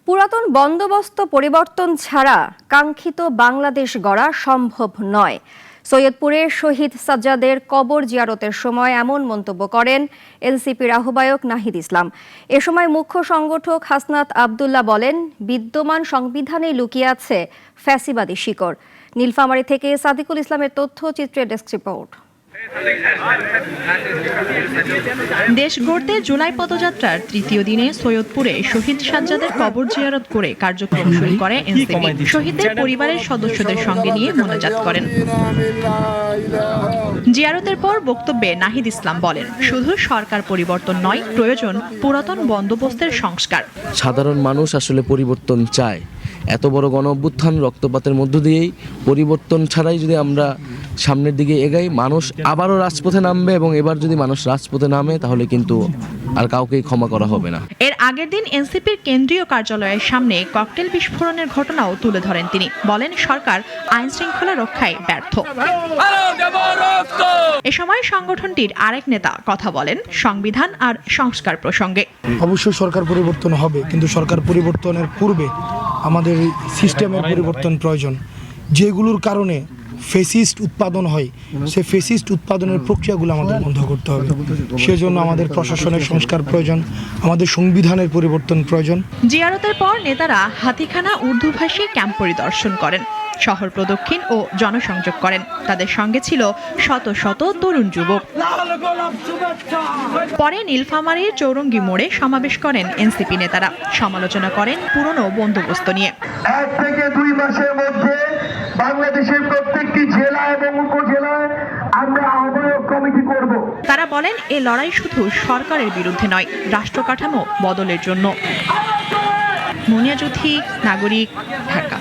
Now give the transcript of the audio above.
পুরাতন বন্দোবস্ত পরিবর্তন ছাড়া কাঙ্ক্ষিত বাংলাদেশ গড়া সম্ভব নয়। সৈয়দপুরে শহীদ সাজ্জাদের কবর জিয়ারতের সময় এমন মন্তব্য করেন এনসিপির আহ্বায়ক নাহিদ ইসলাম। এ সময় মুখ্য সংগঠক হাসনাত আব্দুল্লাহ বলেন, বিদ্যমান সংবিধানেই লুকিয়ে আছে ফ্যাসিবাদী শিকড়। নীলফামারী থেকে সাদিকুল ইসলামের তথ্যচিত্রের ডেস্ক রিপোর্ট। দেশ গড়তে জুলাই পদযাত্রার তৃতীয় দিনে সৈয়দপুরে শহীদ সাজ্জাদের কবর জিয়ারত করে কার্যক্রম শুরু করে এনসিপি। শহীদদের পরিবারের সদস্যদের সঙ্গে নিয়ে মোনাজাত করেন। জিয়ারতের পর বক্তব্যে নাহিদ ইসলাম বলেন, শুধু সরকার পরিবর্তন নয়, প্রয়োজন পুরাতন বন্দোবস্তের সংস্কার। সাধারণ মানুষ আসলে পরিবর্তন চায়। এত বড় গণ অভ্যুত্থান রক্তপাতের মধ্য দিয়েই পরিবর্তন ছাড়াই যদি আমরা সামনের দিকে এগাই, মানুষ আবারও রাজপথে নামবে এবং এবার যদি মানুষ রাজপথে নামে তাহলে কিন্তু আর কাউকেই ক্ষমা করা হবে না। এর আগের দিন এনসিপির কেন্দ্রীয় কার্যালয়ের সামনে ককটেল বিস্ফোরণের ঘটনাও তুলে ধরেন তিনি। বলেন, সরকার আইন শৃঙ্খলা রক্ষায় ব্যর্থ। এ সময় সংগঠনটির আরেক নেতা কথা বলেন সংবিধান আর সংস্কার প্রসঙ্গে। অবশ্যই সরকার পরিবর্তন হবে, কিন্তু সরকার পরিবর্তনের পূর্বে আমাদের সিস্টেমের পরিবর্তন প্রয়োজন। যেগুলোর কারণে ফেসিস্ট উৎপাদন হয়, সে ফেসিস্ট উৎপাদনের প্রক্রিয়াগুলো আমাদের বন্ধ করতে হবে। সেজন্য আমাদের প্রশাসনের সংস্কার প্রয়োজন, আমাদের সংবিধানের পরিবর্তন প্রয়োজন। জিয়ারতের পর নেতারা হাতিখানা উর্দুভাষী ক্যাম্প পরিদর্শন করেন, শহর প্রদক্ষিণ ও জনসংযোগ করেন। তাদের সঙ্গে ছিল শত শত তরুণ যুবক। পরে নীলফামারীর চৌরঙ্গি মোড়ে সমাবেশ করেন এনসিপি নেতারা। সমালোচনা করেন পুরনো বন্দোবস্ত নিয়ে। 1 থেকে 2 মাসের মধ্যে বাংলাদেশের প্রত্যেকটি জেলা এবং উপজেলায় আমরা আহ্বায়ক কমিটি করব। তারা বলেন, এ লড়াই শুধু সরকারের বিরুদ্ধে নয়, রাষ্ট্র কাঠামো বদলের জন্য। মুনিয়া জ্যোতি, নাগরিক, ঢাকা।